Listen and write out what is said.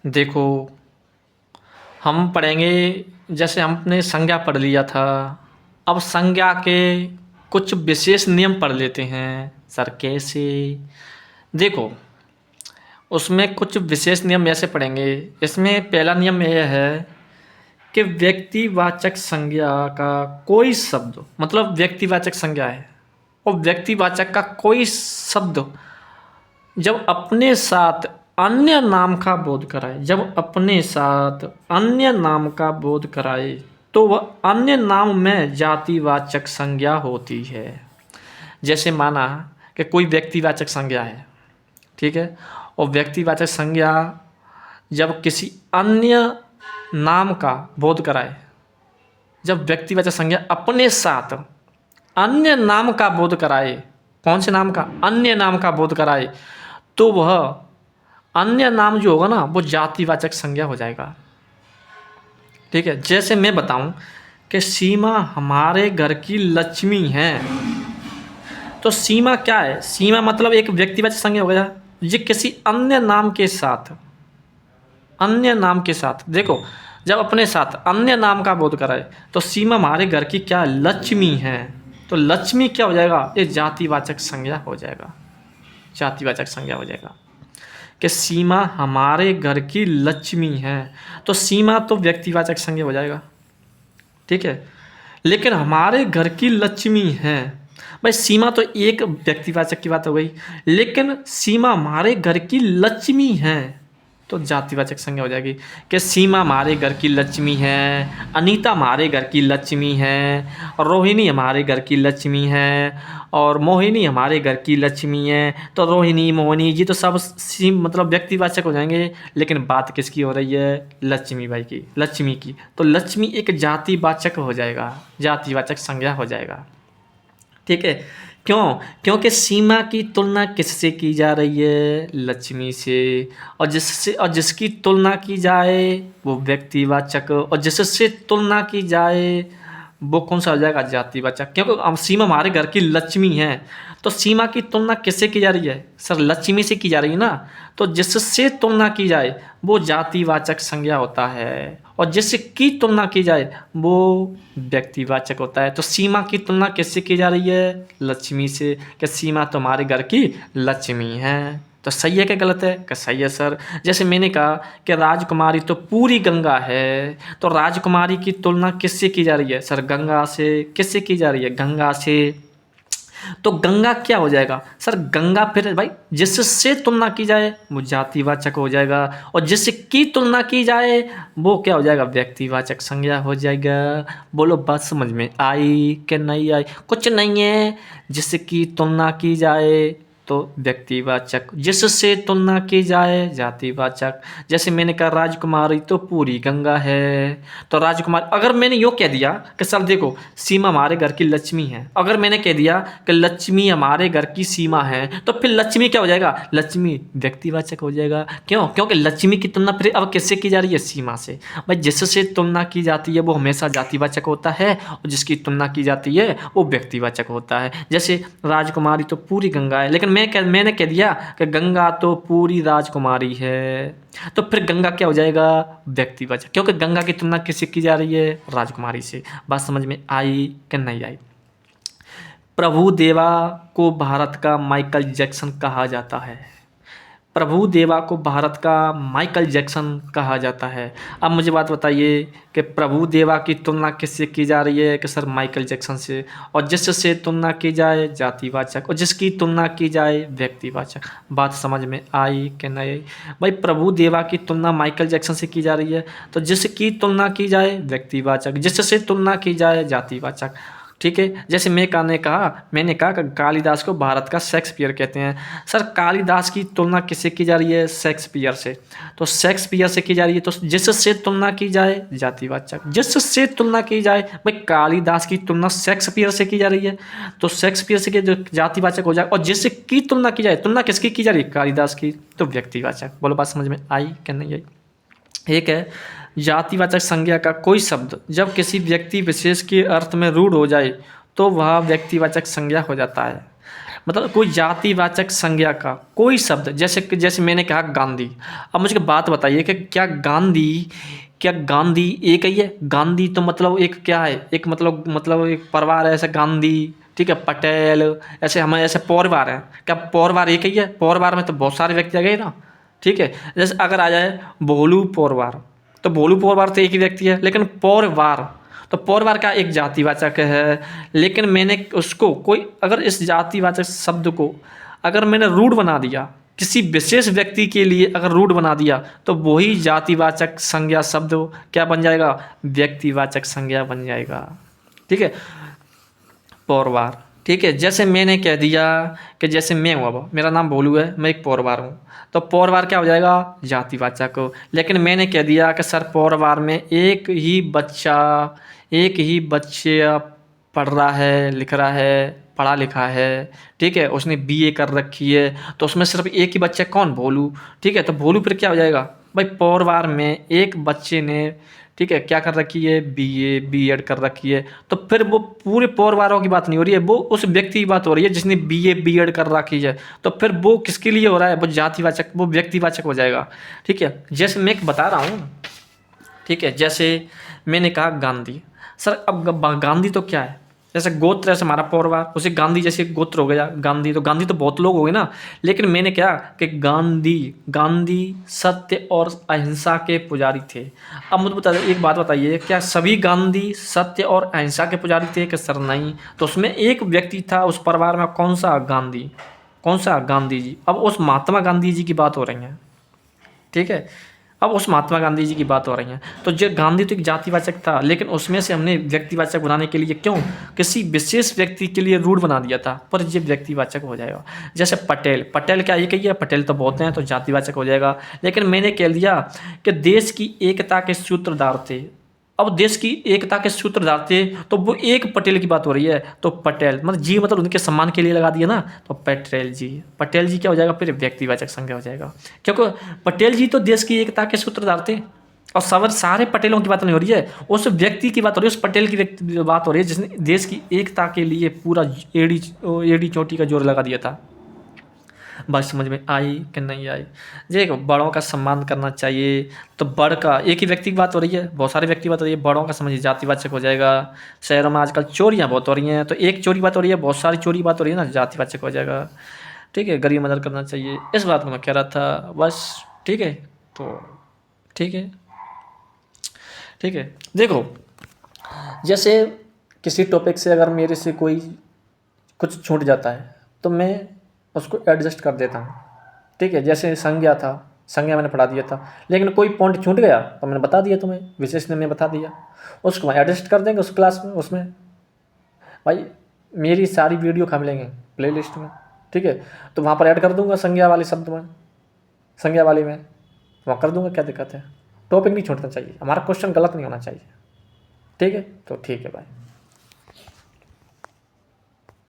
देखो, हम पढ़ेंगे। जैसे हमने संज्ञा पढ़ लिया था, अब संज्ञा के कुछ विशेष नियम पढ़ लेते हैं। सर कैसे? देखो, उसमें कुछ विशेष नियम ऐसे पढ़ेंगे। इसमें पहला नियम यह है कि व्यक्तिवाचक संज्ञा का कोई शब्द, मतलब व्यक्तिवाचक संज्ञा है और व्यक्तिवाचक का कोई शब्द जब अपने साथ अन्य नाम का बोध कराए, जब अपने साथ अन्य नाम का बोध कराए, तो वह अन्य नाम में जातिवाचक संज्ञा होती है। जैसे माना कि कोई व्यक्तिवाचक संज्ञा है, ठीक है, और व्यक्तिवाचक संज्ञा जब किसी अन्य नाम का बोध कराए, जब व्यक्तिवाचक संज्ञा अपने साथ अन्य नाम का बोध कराए, कौन से नाम का? अन्य नाम का बोध कराए, तो वह अन्य नाम जो होगा ना वो जातिवाचक संज्ञा हो जाएगा। ठीक है, जैसे मैं बताऊं कि सीमा हमारे घर की लक्ष्मी है, तो सीमा क्या है? सीमा मतलब एक व्यक्तिवाचक संज्ञा हो गया, ये किसी अन्य नाम के साथ, अन्य नाम के साथ, देखो, जब अपने साथ अन्य नाम का बोध कराए तो सीमा हमारे घर की क्या? लक्ष्मी है। तो लक्ष्मी क्या हो जाएगा? ये जातिवाचक संज्ञा हो जाएगा, जातिवाचक संज्ञा हो जाएगा कि सीमा हमारे घर की लक्ष्मी है। तो सीमा तो व्यक्तिवाचक संज्ञा हो जाएगा, ठीक है, लेकिन हमारे घर की लक्ष्मी है, भाई सीमा तो एक व्यक्तिवाचक की बात हो गई, लेकिन सीमा हमारे घर की लक्ष्मी है तो जातिवाचक संज्ञा हो जाएगी कि सीमा हमारे घर की लक्ष्मी है, अनीता हमारे घर की लक्ष्मी है, और रोहिणी हमारे घर की लक्ष्मी है, और मोहिनी हमारे घर की लक्ष्मी है। तो रोहिणी, मोहिनी जी तो सब मतलब व्यक्तिवाचक हो जाएंगे, लेकिन बात किसकी हो रही है? लक्ष्मी बाई की, लक्ष्मी की। तो लक्ष्मी एक जातिवाचक हो जाएगा, जातिवाचक संज्ञा हो जाएगा, ठीक है। क्यों? क्योंकि सीमा की तुलना किससे की जा रही है? लक्ष्मी से। और जिससे, और जिसकी तुलना की जाए वो व्यक्तिवाचक, और जिससे तुलना की जाए वो कौन सा हो जाएगा? जातिवाचक। क्योंकि अब सीमा हमारे घर की लक्ष्मी है, तो सीमा की तुलना किससे की जा रही है? सर लक्ष्मी से की जा रही है ना, तो जिससे तुलना की जाए वो जातिवाचक संज्ञा होता है, और जिसकी तुलना की जाए वो व्यक्तिवाचक होता है। तो सीमा की तुलना किससे की जा रही है? लक्ष्मी से, कि सीमा तो हमारे घर की लक्ष्मी है। तो सही है कि गलत है? कि सही है सर। जैसे मैंने कहा कि राजकुमारी तो पूरी गंगा है, तो राजकुमारी की तुलना किससे की जा रही है? सर गंगा से। किससे की जा रही है? गंगा से। तो गंगा क्या हो जाएगा? सर गंगा फिर भाई जिससे तुलना की जाए वो जातिवाचक हो जाएगा, और जिसकी तुलना की जाए वो क्या हो जाएगा? व्यक्तिवाचक संज्ञा हो जाएगा। बोलो बात समझ में आई कि नहीं आई? कुछ नहीं है, जिसकी तुलना की जाए तो व्यक्तिवाचक, जिससे तुलना की जाए जातिवाचक। जैसे मैंने कहा राजकुमारी तो पूरी गंगा है, तो राजकुमार, अगर मैंने यूँ कह दिया कि सर देखो सीमा हमारे घर की लक्ष्मी है, अगर मैंने कह दिया कि लक्ष्मी हमारे घर की सीमा है, तो फिर लक्ष्मी क्या हो जाएगा? लक्ष्मी व्यक्तिवाचक हो जाएगा। क्यों? क्योंकि लक्ष्मी की तुलना फिर अब किससे की जा रही है? सीमा से। भाई जिससे तुलना की जाती है वो हमेशा जातिवाचक होता है, और जिसकी तुलना की जाती है वो व्यक्तिवाचक होता है। जैसे राजकुमारी तो पूरी गंगा है, लेकिन मैंने कह दिया कि गंगा तो पूरी राजकुमारी है, तो फिर गंगा क्या हो जाएगा? व्यक्तिवाचक, क्योंकि गंगा की तुलना किससे की जा रही है? राजकुमारी से। बात समझ में आई कि नहीं आई? प्रभु देवा को भारत का माइकल जैक्सन कहा जाता है। प्रभु देवा को भारत का माइकल जैक्सन कहा जाता है। अब मुझे बात बताइए कि प्रभु देवा की तुलना किससे की जा रही है? कि सर माइकल जैक्सन से, और जिससे तुलना की जाए जातिवाचक, और जिसकी तुलना की जाए व्यक्तिवाचक। बात समझ में आई कि नहीं आई? भाई प्रभु देवा की तुलना माइकल जैक्सन से की जा रही है, तो जिसकी तुलना की जाए व्यक्तिवाचक, जिससे तुलना की जाए जातिवाचक, ठीक है। जैसे मैंने कहा कि कालिदास को भारत का शेक्सपियर कहते हैं। सर कालिदास की तुलना किससे की जा रही है? शेक्सपियर से। तो शेक्सपियर से की जा रही है, तो जिससे तुलना की जाए जातिवाचक, जिससे तुलना की जाए, भाई कालिदास की तुलना शेक्सपियर से की जा रही है, तो शेक्सपियर से जो जातिवाचक हो जाए, और जिसकी तुलना की जाए, तुलना किसकी की जा रही है? कालिदास की, तो व्यक्तिवाचक। बोलो बात समझ में आई कि नहीं आई? एक है जातिवाचक संज्ञा का कोई शब्द जब किसी व्यक्ति विशेष के अर्थ में रूढ़ हो जाए तो वह व्यक्तिवाचक संज्ञा हो जाता है। मतलब कोई जातिवाचक संज्ञा का कोई शब्द, जैसे मैंने कहा गांधी। अब मुझे बात बताइए कि क्या गांधी एक ही है? गांधी तो मतलब एक क्या है, एक मतलब एक परिवार है, ऐसे गांधी, ठीक है, पटेल, ऐसे हमारे ऐसे पौरवार हैं। क्या पौरवार एक ही है? पौरवार में तो बहुत सारे व्यक्ति आ गए ना, ठीक है। जैसे अगर आ जाए भोलू पौरवार, तो भोलू पौरवार तो एक ही व्यक्ति है, लेकिन पौरवार, तो पौरवार का एक जातिवाचक है। लेकिन मैंने उसको कोई अगर इस जातिवाचक शब्द को अगर मैंने रूढ़ बना दिया, किसी विशेष व्यक्ति के लिए अगर रूढ़ बना दिया, तो वही जातिवाचक संज्ञा शब्द क्या बन जाएगा? व्यक्तिवाचक संज्ञा बन जाएगा, ठीक है। पौरवार, ठीक है। जैसे मैंने कह दिया कि जैसे मैं हूँ, अब मेरा नाम भोलू है, मैं एक पौरवार हूँ, तो पौरवार क्या हो जाएगा? जातिवाचक। लेकिन मैंने कह दिया कि सर पौरवार में एक ही बच्चा पढ़ रहा है, लिख रहा है, पढ़ा लिखा है, ठीक है, उसने बीए कर रखी है, तो उसमें सिर्फ एक ही बच्चा, कौन? भोलू, ठीक है। तो भोलू फिर क्या हो जाएगा? भाई पौरवार में एक बच्चे ने, ठीक है, क्या कर रखी है? बीए बीएड कर रखी है। तो फिर वो पूरे पौरवारों की बात नहीं हो रही है, वो उस व्यक्ति की बात हो रही है जिसने बीए बीएड कर रखी है। तो फिर वो किसके लिए हो रहा है? वो जातिवाचक, वो व्यक्तिवाचक हो जाएगा, ठीक है। जैसे मैं एक बता रहा हूँ, ठीक है, जैसे मैंने कहा गांधी। सर अब गांधी तो क्या है? जैसे गोत्र है हमारा पौरवार, उसे गांधी जैसे गोत्र हो गया गांधी, तो गांधी तो बहुत लोग हो गए ना। लेकिन मैंने क्या कि गांधी सत्य और अहिंसा के पुजारी थे। अब मुझे बता एक बात बताइए, क्या सभी गांधी सत्य और अहिंसा के पुजारी थे? कि सर नहीं। तो उसमें एक व्यक्ति था उस परिवार में, कौन सा? गांधी। कौन सा? गांधी जी। अब उस महात्मा गांधी जी की बात हो रही है, ठीक है। अब उस महात्मा गांधी जी की बात हो रही है, तो जो गांधी तो एक जातिवाचक था, लेकिन उसमें से हमने व्यक्तिवाचक बनाने के लिए क्यों किसी विशेष व्यक्ति के लिए रूढ़ बना दिया था, पर ये व्यक्तिवाचक हो जाएगा। जैसे पटेल क्या एक ही है? पटेल तो बहुत हैं, तो जातिवाचक हो जाएगा। लेकिन मैंने कह दिया कि देश की एकता के सूत्रधार थे। अब देश की एकता के सूत्रधार थे, तो वो एक पटेल की बात हो रही है, तो पटेल मतलब जी, मतलब उनके सम्मान के लिए लगा दिया ना, तो पटेल जी क्या हो जाएगा? फिर व्यक्तिवाचक संज्ञा हो जाएगा, क्योंकि पटेल जी तो देश की एकता के सूत्रधार थे। और सारे पटेलों की बात नहीं हो रही है, उस व्यक्ति की बात हो रही है, उस पटेल की बात हो रही है जिसने देश की एकता के लिए पूरा एड़ी चोटी का जोर लगा दिया था। बात समझ में आई कि नहीं आई? देखो, बड़ों का सम्मान करना चाहिए। तो बड़ का एक ही व्यक्ति की बात हो रही है, बहुत सारे व्यक्ति की बात हो रही है, बड़ों का समझिए जातिवाचक हो जाएगा। शहरों में आजकल चोरियाँ बहुत हो रही हैं, तो एक चोरी बात हो रही है, बहुत सारी चोरी बात हो रही है ना, जातिवाचक हो जाएगा, ठीक है। गरीब मदद करना चाहिए, इस बात को मैं कह रहा था बस, ठीक है। तो ठीक है, ठीक है। देखो, जैसे किसी टॉपिक से अगर मेरे से कोई कुछ छूट जाता है, तो मैं उसको एडजस्ट कर देता हूँ, ठीक है। जैसे संज्ञा था, संज्ञा मैंने पढ़ा दिया था, लेकिन कोई पॉइंट छूट गया तो मैंने बता दिया तुम्हें, विशेष ने मैं बता दिया, उसको मैं एडजस्ट कर देंगे उस क्लास में। उसमें भाई मेरी सारी वीडियो कहाँ मिलेंगे? प्ले लिस्ट में, ठीक है। तो वहाँ पर ऐड कर दूंगा संज्ञा वाले शब्द में, संज्ञा वाली में वहाँ कर दूंगा, क्या दिक्कत है? टॉपिक नहीं छूटना चाहिए, हमारा क्वेश्चन गलत नहीं होना चाहिए, ठीक है। तो ठीक है भाई।